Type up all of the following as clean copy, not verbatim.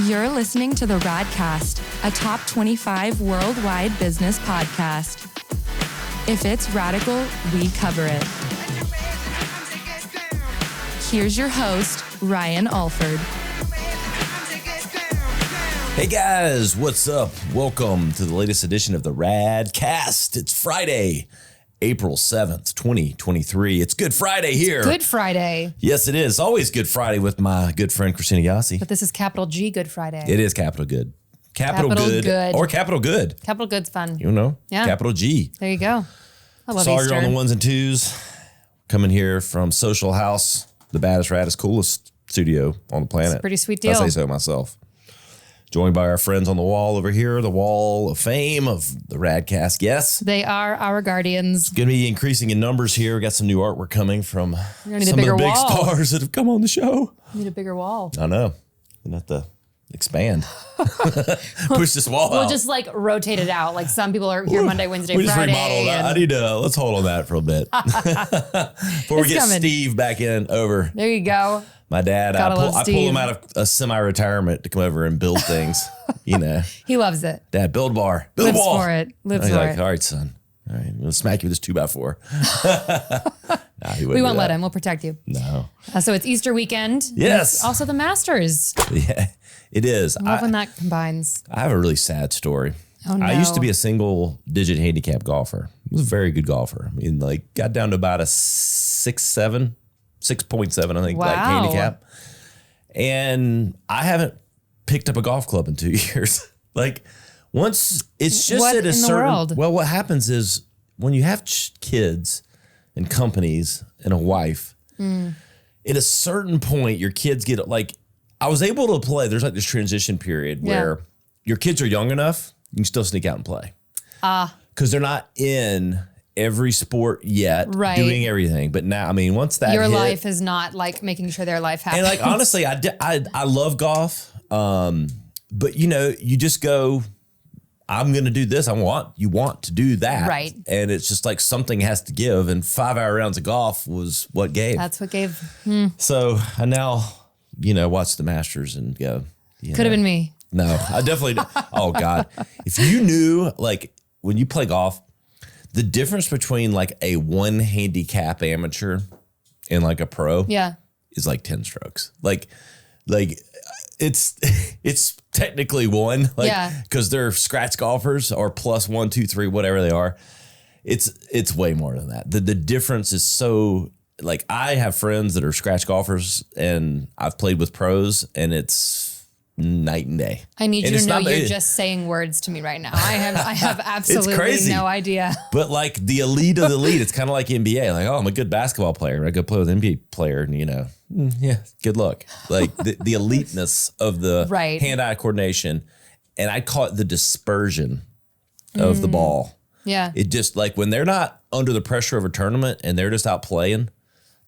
You're listening to the Radcast, a top 25 worldwide business podcast. If it's radical, we cover it. Here's your host, Ryan Alford. Hey guys, what's up? Welcome to the latest edition of the Radcast. It's Friday, April 7th, 2023. It's Good Friday here. Good Friday. Yes, it is. Always Good Friday with my good friend, Christina Yassi. But this is capital G Good Friday. It is capital good. Capital good. Or capital good. Capital Good's fun. You know? Yeah. Capital G. There you go. I love Sorry Easter. you're on the ones and twos. Coming here from Social House, the baddest, raddest, coolest studio on the planet. It's a pretty sweet deal. I say so myself. Joined by our friends on the wall over here, the wall of fame of the Radcast. Yes. They are our guardians. Going to be increasing in numbers here. We got some new artwork coming from some of the bigger big wall. stars that have come on the show. Need a bigger wall. I know. We're going to have to expand. Push this wall out. We'll just like rotate it out. Like some people are here Monday, Wednesday, we just Friday. remodeled that. I need to, let's hold on that for a bit. Before we get coming. Steve back in over. There you go. My dad, I Gotta pull love him Steve. out of a semi-retirement to come over and build things. You know, He loves it. Dad, build a bar. Build Lives a wall. for it. Lives He's for like, it. all right, son. All right, we'll smack you with this 2x4. Nah, he wouldn't We do won't let that. him. We'll protect you. No. So it's Easter weekend. And Yes. it's also the Masters. Yeah, it is. I love when that combines. I have a really sad story. Oh, no. I used to be a single-digit handicap golfer. I was a very good golfer. I mean, like, got down to about a 6.7, I think, like Wow. handicap. And I haven't picked up a golf club in 2 years. Like, once it's just What at a in the certain. world? Well, what happens is when you have kids and companies and a wife, at a certain point, your kids get like. I was able to play. There's like this transition period where your kids are young enough, you can still sneak out and play. Because they're not in every sport yet, Right. doing everything. But now, I mean, once that Your hit, life is not like making sure their life happens. and like honestly, I love golf, but you know, you just go. I'm going to do this. You want to do that. Right. And it's just like something has to give. And 5-hour rounds of golf was what gave. That's what gave. So I now, you know, watch the Masters and go. Could have been me. No, I definitely. Oh God. If you knew, like when you play golf, the difference between like a one handicap amateur and like a pro Yeah. is like 10 strokes. Like it's technically one, like, Yeah. because they're scratch golfers or plus 1, 2, 3, whatever they are. It's way more than that. The difference is so, like, I have friends that are scratch golfers and I've played with pros and it's night and day. I need And you to it's know not- you're just saying words to me right now. I have absolutely crazy. no idea. But like the elite of the elite, it's kind of like NBA. Like, oh, I'm a good basketball player. I could play with an NBA player, and you know, yeah, good luck. Like the eliteness of the Right. hand-eye coordination, and I call it the dispersion of the ball. Yeah. It just like when they're not under the pressure of a tournament and they're just out playing,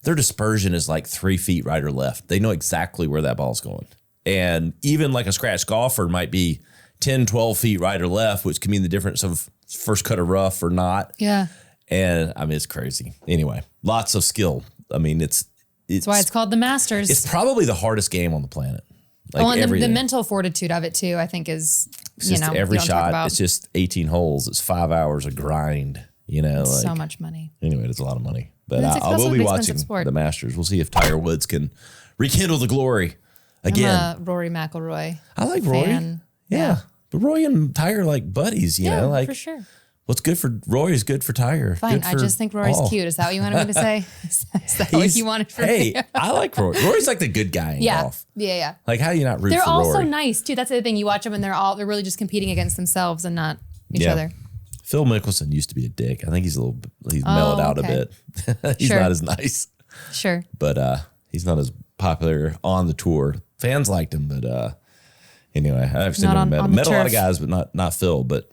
their dispersion is like 3 feet right or left. They know exactly where that ball's going. And even like a scratch golfer might be 10, 12 feet right or left, which can mean the difference of first cut of rough or not. Yeah. And I mean, it's crazy. Anyway, lots of skill. I mean, it's That's why it's called the Masters. it's probably the hardest game on the planet. Like and the everything. mental fortitude of it too, I think is, It's just every you don't talk shot. about. It's just 18 holes. It's 5 hours of grind. You know, like, so much money. Anyway, it's a lot of money. But And it's I will be expensive watching sport. the Masters. We'll see if Tiger Woods can rekindle the glory I'm again. a Rory McIlroy I like Rory. fan. Yeah. But Roy and Tiger are like buddies, you know, like for sure. what's good for Roy is good for Tiger. Fine. Good I for just think Rory's all. cute. Is that what you wanted me to say? Is that what you wanted from Hey, me? I like Rory. Rory's like the good guy in Yeah. golf. Yeah. Like, how do you not root They're for all so Rory? nice too. That's the other thing. You watch them and they're really just competing against themselves and not each other. Phil Mickelson used to be a dick. I think he's mellowed out a okay. bit. He's Sure. not as nice, Sure. but he's not as popular on the tour. Fans liked him, but anyway, I've seen Not him on the met a lot of turf. guys, but not Phil. But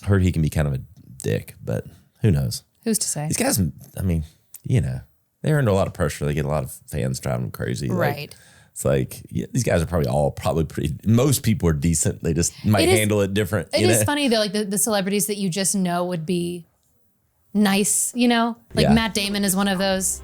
heard he can be kind of a dick, but who knows? Who's to say? These guys, I mean, you know, they're under a lot of pressure. They get a lot of fans driving them crazy. Like, Right. it's like, yeah, these guys are probably pretty, most people are decent. They just might handle it different. It you is know? funny though, like the celebrities that you just know would be nice, you know? Like Yeah. Matt Damon is one of those.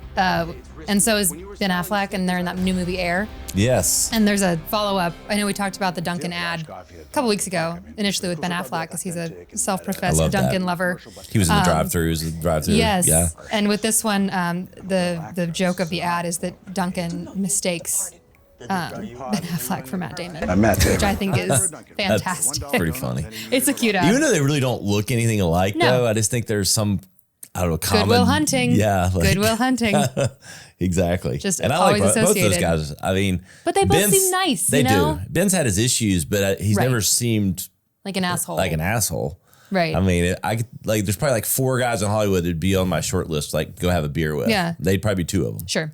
And so is Ben Affleck, and they're in that new movie Air. Yes. And there's a follow-up. I know we talked about the Dunkin ad a couple weeks ago, initially with Ben Affleck, because he's a I self-professed love Dunkin that. lover. He was in the drive-thru. He was in the drive-thru. Yes. Yeah. And with this one, the joke of the ad is that Dunkin mistakes Ben Affleck for Matt Damon, which I think is fantastic. That's pretty funny. It's a cute ad. Even though they really don't look anything alike, No. though, I just think there's some, I don't know, common. Goodwill Hunting. Yeah. Goodwill Hunting. Exactly. Just and I always like both those associated. guys. I mean, But they both seem nice, They you know? do. Ben's had his issues, but he's Right. never seemed Like an asshole. like an asshole. Right. I mean, there's probably like 4 guys in Hollywood that'd be on my short list, like go have a beer with. Yeah. They'd probably be 2 of them. Sure.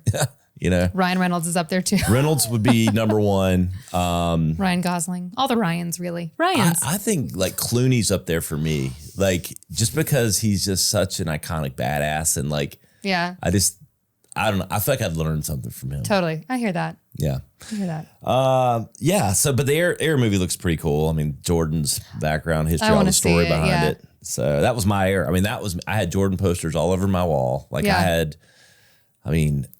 You know, Ryan Reynolds is up there too. Reynolds would be number 1. Ryan Gosling. All the Ryans, really. Ryans. I think like Clooney's up there for me, like just because he's just such an iconic badass, and like yeah. I don't know. I feel like I'd learn something from him. Totally. I hear that. Yeah. I hear that. Yeah. So, but the Air movie looks pretty cool. I mean, Jordan's background, history, I all wanna the story see it, behind yeah. it. So that was my Air. I mean, I had Jordan posters all over my wall. Like Yeah.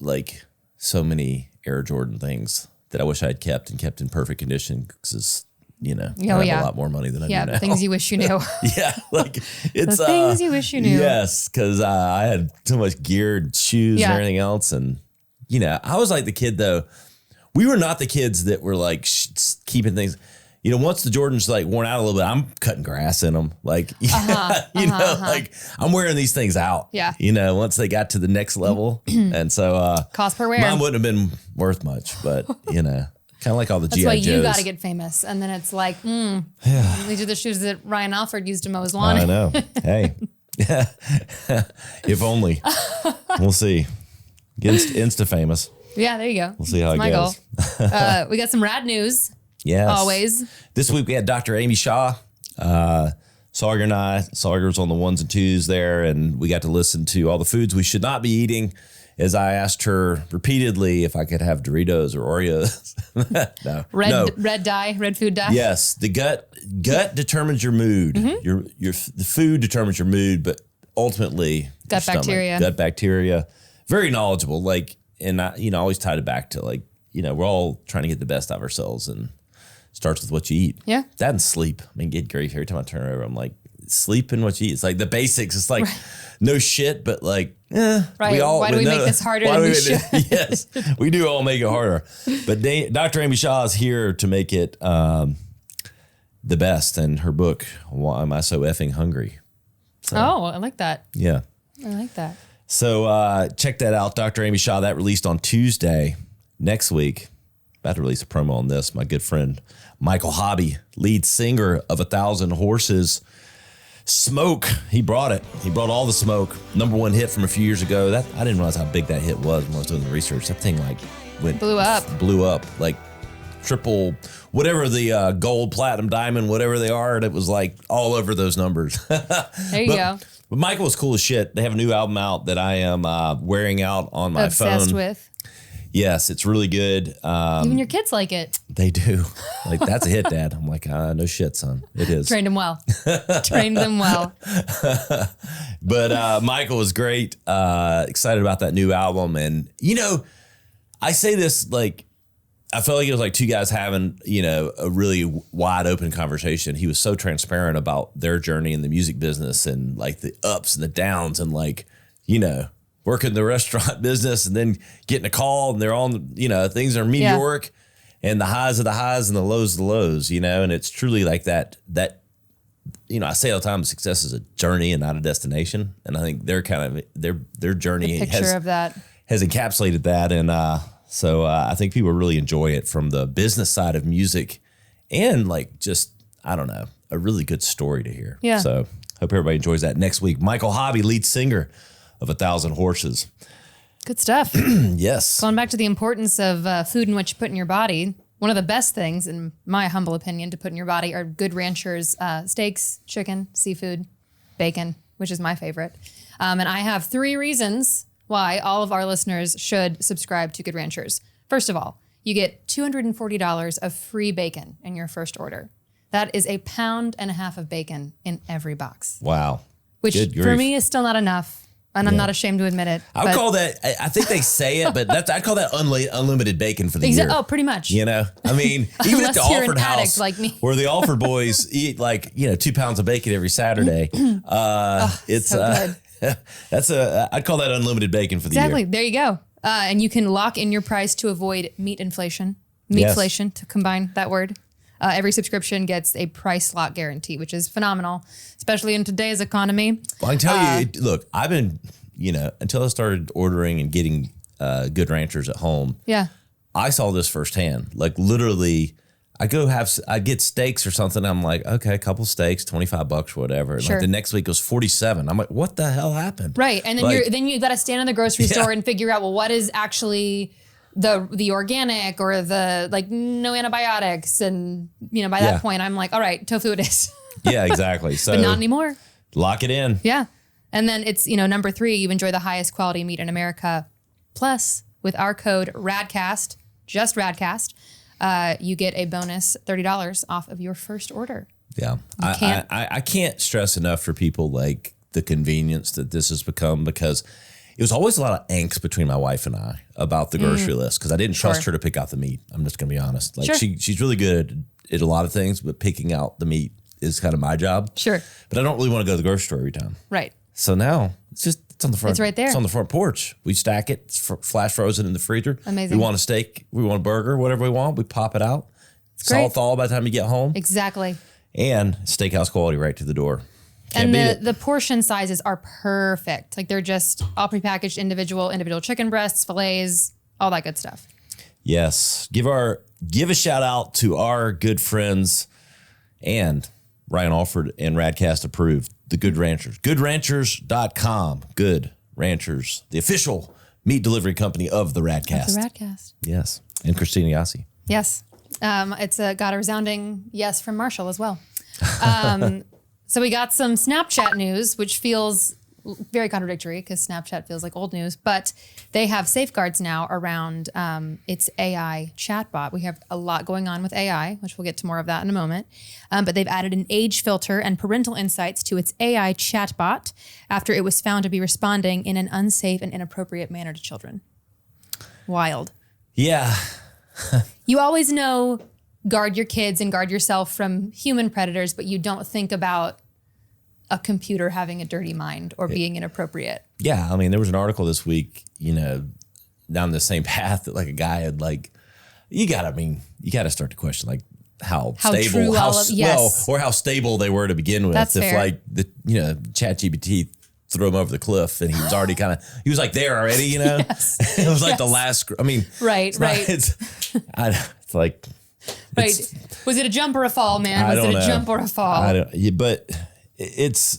like so many Air Jordan things that I wish I had kept in perfect condition because, you know, I have yeah. a lot more money than I Yeah. do The now. things you wish you knew. Yeah, like it's The things you wish you knew. Yes, because I had so much gear and shoes Yeah. and everything else, and you know, I was like the kid though. We were not the kids that were like keeping things. You know, once the Jordans like worn out a little bit, I'm cutting grass in them. Like, like I'm wearing these things out. Yeah. You know, once they got to the next level, and so Cost per wear. mine wouldn't have been worth much, but you know, kind of like all the That's GI why Joes. you got to get famous. And then it's like, these are the shoes that Ryan Alford used to mow his lawn. I know. Hey, if only. We'll see. Get Insta famous. Yeah, there you go. We'll see how That's it my goes. goal. We got some rad news. Yes. Always. This week we had Dr. Amy Shah. Sawyer and I. Sawyer was on the 1s and 2s there, and we got to listen to all the foods we should not be eating. As I asked her repeatedly if I could have Doritos or Oreos. No. Red food dye. Yes, the gut determines your mood. Mm-hmm. The food determines your mood, but ultimately Gut your stomach. bacteria. Gut bacteria. Very knowledgeable. Like, and I, always tied it back to like, we're all trying to get the best out of ourselves, and it starts with what you eat. Yeah. That and sleep. I mean, get grief every time I turn over. I'm like, sleep and what you eat. It's like the basics. It's like no shit, but like, Right. Why do we make this harder than we should? Yes, we do all make it harder. But Dr. Amy Shah is here to make it the best. And her book, Why Am I So Effing Hungry? So, Oh, I like that. yeah. I like that. So check that out, Dr. Amy Shah. That released on Tuesday. Next week, about to release a promo on this. My good friend Michael Hobby, lead singer of 1,000 Horses. Smoke, he brought it. He brought all the smoke. #1 hit from a few years ago. That I didn't realize how big that hit was when I was doing the research. That thing like Blew up. like triple, whatever the gold, platinum, diamond, whatever they are. And it was like all over those numbers. There you go. But Michael was cool as shit. They have a new album out that I am wearing out on my Obsessed phone. with. Yes, it's really good. Even your kids like it. They do. Like, that's a hit, Dad. I'm like, no shit, son. It is. Trained them well. Trained them well. But Michael was great. Excited about that new album. And, I say this like, I felt like it was like 2 guys having, a really wide open conversation. He was so transparent about their journey in the music business and like the ups and the downs and like, working the restaurant business and then getting a call and they're on, things are meteoric and the highs of the highs and the lows of the lows, and it's truly like that, I say all the time, success is a journey and not a destination. And I think they're kind of, their journey Picture of that. has encapsulated that. And so I think people really enjoy it from the business side of music and like just, I don't know, a really good story to hear. Yeah. So hope everybody enjoys that next week. Michael Hobby, lead singer of 1,000 Horses. Good stuff. Yes. Going back to the importance of food and what you put in your body, one of the best things, in my humble opinion, to put in your body are Good Ranchers steaks, chicken, seafood, bacon, which is my favorite. And I have 3 reasons why all of our listeners should subscribe to Good Ranchers. First of all, you get $240 of free bacon in your first order. That is 1.5 pounds of bacon in every box. Wow. which Good for grief. me is still not enough. And I'm not ashamed to admit it. I would call that, I think they say it, but I call that unlimited bacon for the year. Oh, pretty much. You know, I mean, even at the Unless you're Alford an addict house, like me. where the Alford boys eat 2 pounds of bacon every Saturday. It's so good. I'd call that unlimited bacon for the year. Exactly. There you go. And you can lock in your price to avoid meat inflation. Meatflation, to combine that word. Every subscription gets a price lock guarantee, which is phenomenal, especially in today's economy. Well, I can tell you, look, I've been, until I started ordering and getting Good Ranchers at home. Yeah. I saw this firsthand. Like literally, I get steaks or something. I'm like, okay, a couple steaks, $25 or whatever. Sure. Like the next week it was 47. I'm like, what the hell happened? Right. And then you got to stand in the grocery store and figure out, well, what is actually the organic or the no antibiotics. And, by that point I'm like, all right, tofu it is. Yeah, exactly. So but not anymore. Lock it in. Yeah. And then it's, number 3, you enjoy the highest quality meat in America. Plus with our code RADCAST, just RADCAST, you get a bonus $30 off of your first order. Yeah. I can't stress enough for people like the convenience that this has become, because it was always a lot of angst between my wife and I about the grocery list, because I didn't trust her to pick out the meat. I'm just going to be honest. She's really good at a lot of things, but picking out the meat is kind of my job. Sure. But I don't really want to go to the grocery store every time. Right. So now it's on the front. It's right there. It's on the front porch. We stack it. It's flash frozen in the freezer. Amazing. We want a steak. We want a burger. Whatever we want. We pop it out. It's all thaw by the time you get home. Exactly. And steakhouse quality right to the door. And the portion sizes are perfect. Like they're just all prepackaged, individual chicken breasts, fillets, all that good stuff. Yes. Give a shout out to our good friends and Ryan Alford and Radcast approved, the Good Ranchers. GoodRanchers.com. Good Ranchers, the official meat delivery company of the Radcast. Of the Radcast. Yes. And Christina Yassi. Yes. It's got a resounding yes from Marshall as well. So we got some Snapchat news, which feels very contradictory because Snapchat feels like old news, but they have safeguards now around its AI chatbot. We have a lot going on with AI, which we'll get to more of that in a moment. But they've added an age filter and parental insights to its AI chatbot after it was found to be responding in an unsafe and inappropriate manner to children. Wild. Yeah. You always know, guard your kids and guard yourself from human predators, but you don't think about a computer having a dirty mind or being inappropriate. Yeah. I mean, there was an article this week, down the same path that a guy had you got to start to question how stable, or how stable they were to begin with. That's fair. ChatGPT threw him over the cliff and he was already he was there already, Yes. It was the last, Right. Was it a jump or a fall, man? Was it a jump or a fall? But it's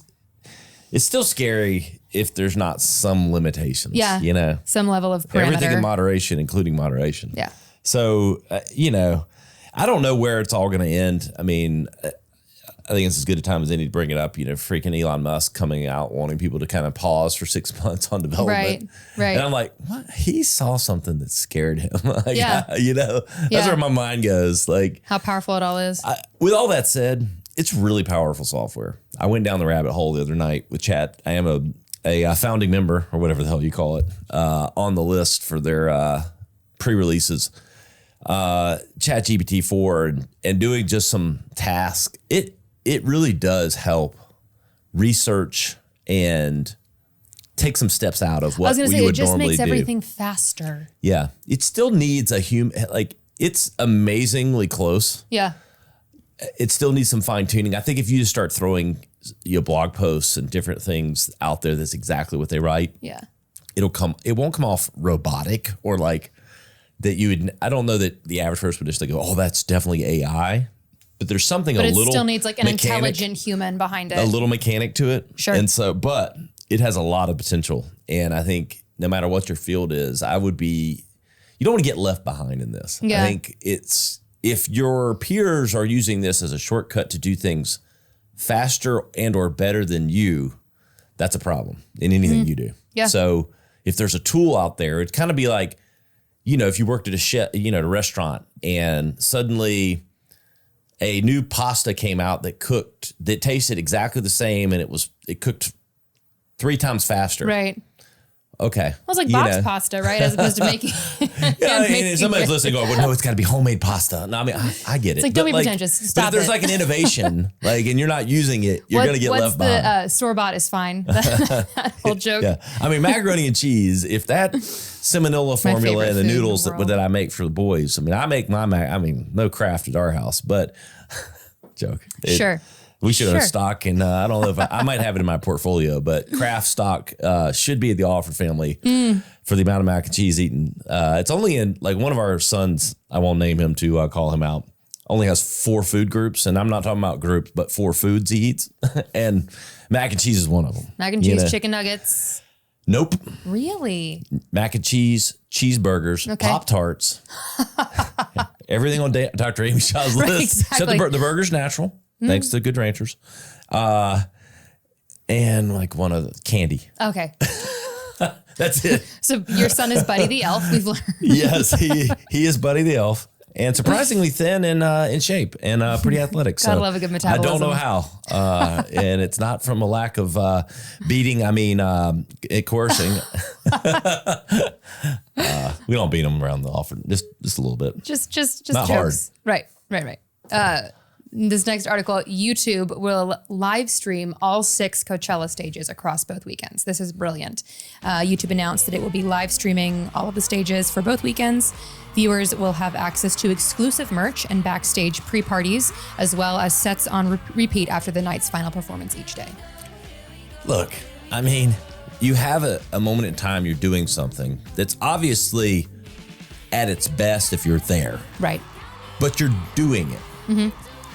still scary if there's not some limitations. Yeah. Some level of parameter. Everything in moderation, including moderation. Yeah. So, I don't know where it's all going to end. I mean, I think it's as good a time as any to bring it up. Freaking Elon Musk coming out wanting people to kind of pause for 6 months on development. Right. And I'm like, what? He saw something that scared him. Yeah. That's where my mind goes. How powerful it all is. With all that said, it's really powerful software. I went down the rabbit hole the other night with Chat. I am a founding member, or whatever the hell you call it, on the list for their pre-releases. ChatGPT 4 and doing just some tasks. It really does help research and take some steps out of what you would normally do. I was going to say, it just makes everything faster. Yeah. It still needs a human, it's amazingly close. Yeah. It still needs some fine tuning. I think if you just start throwing your blog posts and different things out there, that's exactly what they write. Yeah. It won't come off robotic or that you would, I don't know that the average person would just go, oh, that's definitely AI. But there's something but a little it still needs an intelligent human behind it. A little mechanic to it. Sure. And so, but it has a lot of potential. And I think no matter what your field is, you don't want to get left behind in this. Yeah. I think if your peers are using this as a shortcut to do things faster and or better than you, that's a problem in anything you do. Yeah. So if there's a tool out there, it'd kind of be like, if you worked at a restaurant and suddenly a new pasta came out that tasted exactly the same and it cooked 3 times faster. Right. Okay. Well, it's like box pasta, right? As opposed to making. And somebody's listening going, well, no, it's got to be homemade pasta. No, I mean, I get it. It's like, don't be pretentious. Stop but if there's it. like an innovation, and you're not using it, you're going to get left behind. The store-bought is fine. That whole joke. Yeah. I mean, macaroni and cheese, if that Seminole formula and the noodles that I make for the boys, I mean, I make no craft at our house, but joke. Sure. We should have stock, and I don't know if I might have it in my portfolio, but craft stock should be at the Alford family for the amount of mac and cheese eaten. It's only in one of our sons, I won't name him to call him out, only has 4 food groups, and I'm not talking about groups, but 4 foods he eats, and mac and cheese is one of them. Mac and cheese, chicken nuggets. Nope. Really? Mac and cheese, cheeseburgers, Pop-Tarts, everything on Dr. Amy Shah's list. Exactly. Except the burger's natural. Thanks to Good Ranchers. And one of the candy. Okay. That's it. So your son is Buddy the Elf. We've learned. Yes, he is Buddy the Elf. And surprisingly thin and in shape and pretty athletic. Gotta love a good metabolism. I don't know how. And it's not from a lack of beating, coercing. We don't beat him around the offer. Just a little bit. Just not jokes. hard. Right. This next article, YouTube will live stream all 6 Coachella stages across both weekends. This is brilliant. YouTube announced that it will be live streaming all of the stages for both weekends. Viewers will have access to exclusive merch and backstage pre-parties, as well as sets on repeat after the night's final performance each day. Look, I mean, you have a moment in time you're doing something that's obviously at its best if you're there. Right. But you're doing it. Mm-hmm.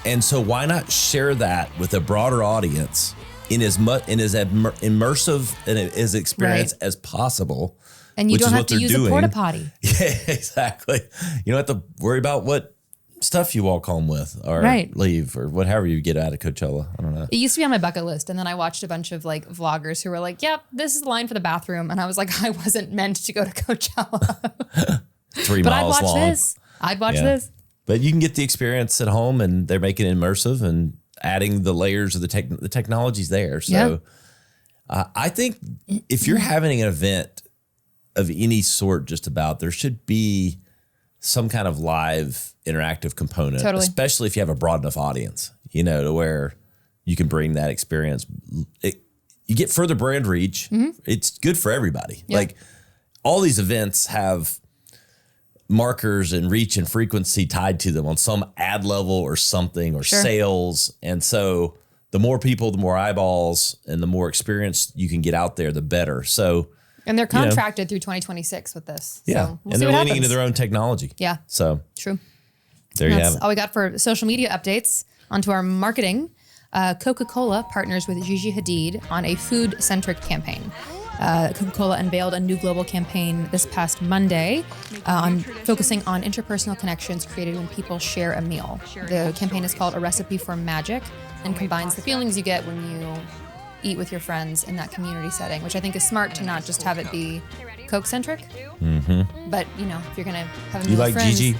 And so why not share that with a broader audience in as immersive and as experience as possible? And you don't have to use a porta potty. Yeah, exactly. You don't have to worry about what stuff you walk home with or leave or whatever you get out of Coachella. I don't know. It used to be on my bucket list. And then I watched a bunch of vloggers who were like, yep, this is the line for the bathroom. And I was like, I wasn't meant to go to Coachella. 3 miles long. I'd watch this. But you can get the experience at home, and they're making it immersive and adding the layers of the technology's there. So I think if you're having an event of any sort, just about, there should be some kind of live interactive component, especially if you have a broad enough audience, to where you can bring that experience. You get further brand reach. Mm-hmm. It's good for everybody. Yeah. All these events have markers and reach and frequency tied to them on some ad level or something or sales. And so the more people, the more eyeballs, and the more experience you can get out there, the better. So, and they're contracted through 2026 with this. Yeah. So and they're leaning into their own technology. Yeah. So true. There you have it. All we got for social media updates. Onto our marketing. Coca-Cola partners with Gigi Hadid on a food-centric campaign. Coca-Cola unveiled a new global campaign this past Monday focusing on interpersonal connections created when people share a meal. The campaign is called A Recipe for Magic and combines the feelings you get when you eat with your friends in that community setting, which I think is smart to not just have it be Coke-centric. Mm-hmm. But, if you're going to have a meal with friends. Gigi?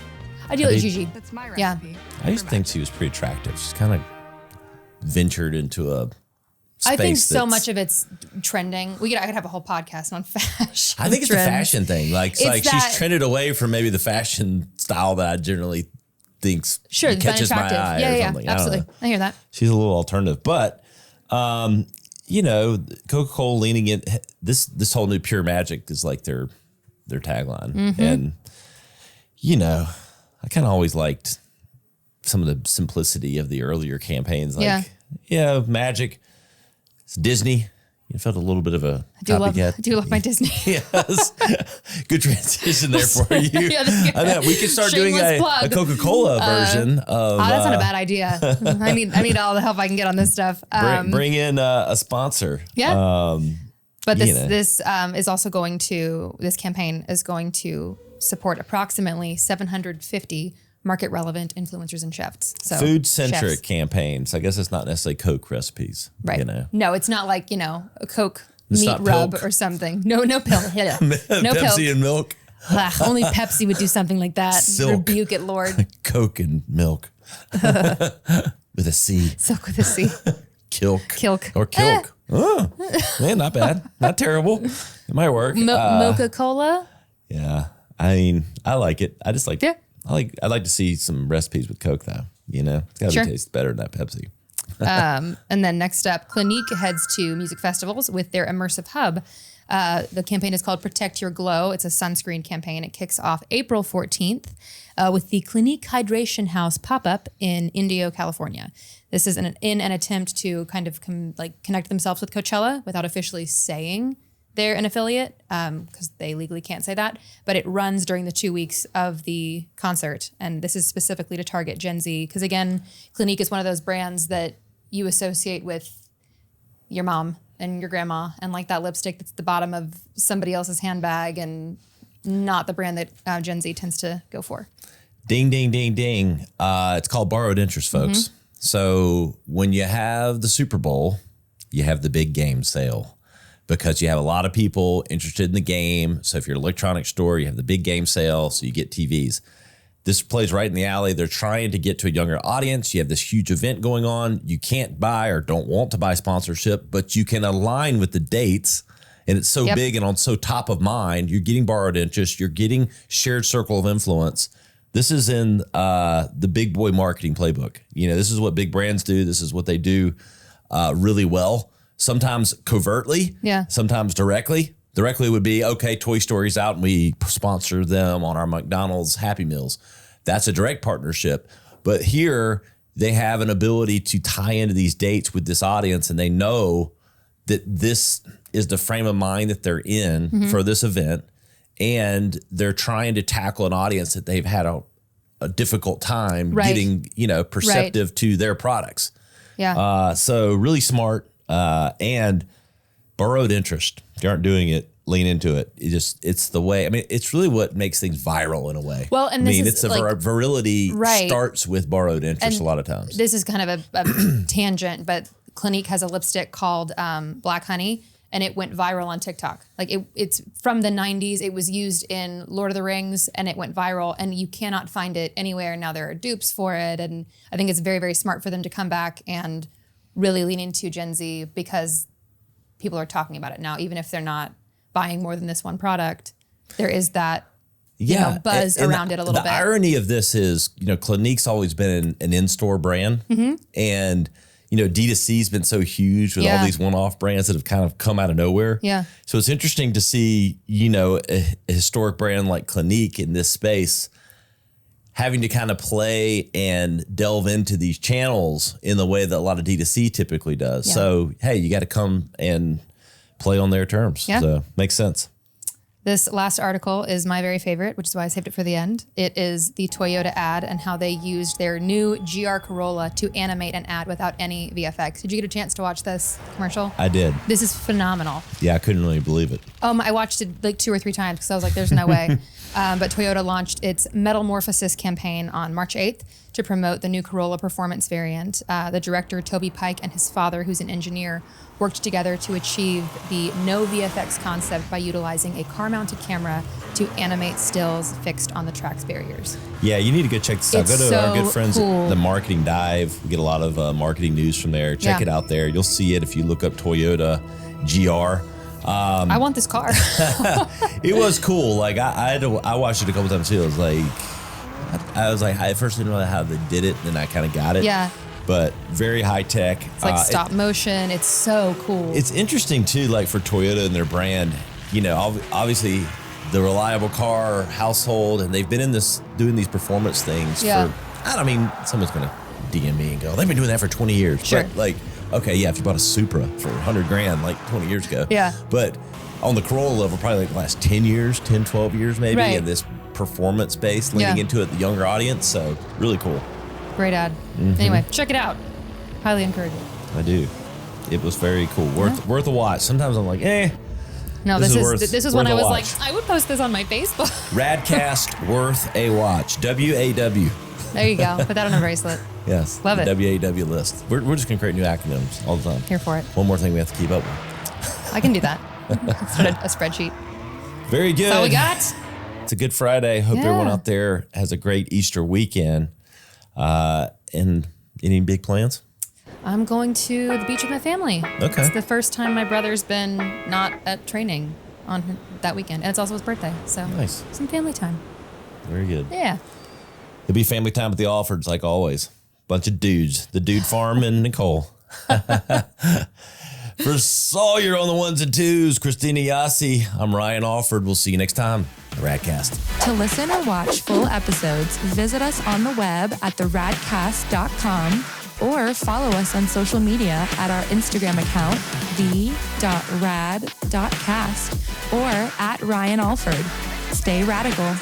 I do like Gigi. That's my recipe. Yeah. I used to think she was pretty attractive. She's kind of ventured into a space. I think so much of it's trending. I could have a whole podcast on fashion. I think it's trends. a fashion thing. She's trended away from maybe the fashion style that I generally think catches my eye. Yeah, or yeah, something. absolutely. I hear that. She's a little alternative, but Coca-Cola leaning in this whole new pure magic is like their tagline, and I kind of always liked some of the simplicity of the earlier campaigns. Magic. It's Disney. You felt a little bit of a copycat. I do love my Disney. Yes. Good transition there for you. I know. We could start doing a Coca-Cola version of... that's not a bad idea. I need all the help I can get on this stuff. Bring in a sponsor. Yeah. But this is also this campaign is going to support approximately 750 market relevant influencers and chefs. So food-centric campaigns. I guess it's not necessarily Coke recipes. Right. No, it's not like, a Coke meat rub or something. No pill. Yeah. No Pepsi pill. and milk. Only Pepsi would do something like that. Silk. Rebuke it, Lord. Coke and milk. With a C. Silk with a C. Kilk. Kilk. Or kilk. Oh, man, not bad. Not terrible. It might work. Mocha-Cola. Yeah. I mean, I like it. I just like, Yeah. I'd like to see some recipes with Coke though. You know, it's got to taste better than that Pepsi. And then next up, Clinique heads to music festivals with their immersive hub. The campaign is called Protect Your Glow. It's a sunscreen campaign. It kicks off April 14th with the Clinique Hydration House pop-up in Indio, California. This is in an attempt to kind of connect themselves with Coachella without officially saying they're an affiliate because they legally can't say that. But it runs during the 2 weeks of the concert. And this is specifically to target Gen Z because, again, Clinique is one of those brands that you associate with your mom and your grandma and like that lipstick that's the bottom of somebody else's handbag and not the brand that Gen Z tends to go for. Ding, ding, ding, ding. It's called borrowed interest, folks. Mm-hmm. So when you have the Super Bowl, you have the big game sale because you have a lot of people interested in the game. So if you're an electronics store, you have the big game sale, so you get TVs. This plays right in the alley. They're trying to get to a younger audience. You have this huge event going on. You can't buy or don't want to buy sponsorship, but you can align with the dates. And it's so big and on so top of mind. You're getting borrowed interest. You're getting shared circle of influence. This is in the big boy marketing playbook. You know, this is what big brands do. This is what they do really well. Sometimes covertly, sometimes directly. Directly would be, okay, Toy Story's out and we sponsor them on our McDonald's Happy Meals. That's a direct partnership. But here they have an ability to tie into these dates with this audience and they know that this is the frame of mind that they're in for this event. And they're trying to tackle an audience that they've had a difficult time getting, perceptive to their products. Yeah. So really smart and borrowed interest. If you aren't doing it, lean into it. It's the way. I mean, it's really what makes things viral in a way. Well, and it's a virility starts with borrowed interest and a lot of times. This is kind of a tangent, but Clinique has a lipstick called Black Honey, and it went viral on TikTok. Like it's from the 90s. It was used in Lord of the Rings, and it went viral, and you cannot find it anywhere. Now there are dupes for it, and I think it's very, very smart for them to come back and really lean into Gen Z because people are talking about it now, even if they're not buying more than this one product. There is that buzz around it a little bit. The irony of this is, Clinique's always been an in-store brand, and D2C's been so huge with all these one-off brands that have kind of come out of nowhere. Yeah. So it's interesting to see, a historic brand like Clinique in this space having to kind of play and delve into these channels in the way that a lot of D2C typically does. Yeah. So, hey, you got to come and play on their terms. Yeah. So makes sense. This last article is my very favorite, which is why I saved it for the end. It is the Toyota ad and how they used their new GR Corolla to animate an ad without any VFX. Did you get a chance to watch this commercial? I did. This is phenomenal. Yeah, I couldn't really believe it. I watched it like 2 or 3 times because I was like, there's no way. But Toyota launched its Metamorphosis campaign on March 8th to promote the new Corolla performance variant. The director, Toby Pike, and his father, who's an engineer, worked together to achieve the no VFX concept by utilizing a car-mounted camera to animate stills fixed on the track's barriers. Yeah, you need to go check this out. Go to our good friends at the Marketing Dive. We get a lot of marketing news from there. Check it out there. You'll see it if you look up Toyota GR. I want this car. It was cool. Like I watched it a couple times too. I was like, I first didn't know how they did it, then I kind of got it. Yeah. But very high tech. It's like stop motion. It's so cool. It's interesting too, like for Toyota and their brand, obviously the reliable car household, and they've been in this doing these performance things for, someone's going to DM me and go, they've been doing that for 20 years. Sure. But okay, yeah, if you bought a Supra for $100,000 like 20 years ago. Yeah. But on the Corolla level, probably like the last 10 years, 10, 12 years maybe, in this performance space, leaning into it, the younger audience. So really cool. Great ad. Anyway, check it out. Highly encourage it. I do. It was very cool. Worth a watch. Sometimes I'm like, No, this is when I was like, I would post this on my Facebook. Radcast worth a watch. WAW. There you go. Put that on a bracelet. Yes. Love it. WAW list. We're just going to create new acronyms all the time. Here for it. One more thing we have to keep up with. I can do that. Start a spreadsheet. Very good. That's all we got. It's a good Friday. Hope everyone out there has a great Easter weekend. And any big plans? I'm going to the beach with my family. Okay. It's the first time my brother's been not at training on that weekend. And it's also his birthday. So Nice. Some family time. Very good. Yeah. It'll be family time at the Alfords, like always. Bunch of dudes. The Dude Farm and Nicole. For Sawyer on the ones and twos, Christina Yassi, I'm Ryan Alford. We'll see you next time. Radcast. To listen or watch full episodes, visit us on the web at theradcast.com or follow us on social media at our Instagram account, the.rad.cast, or at Ryan Alford. Stay radical.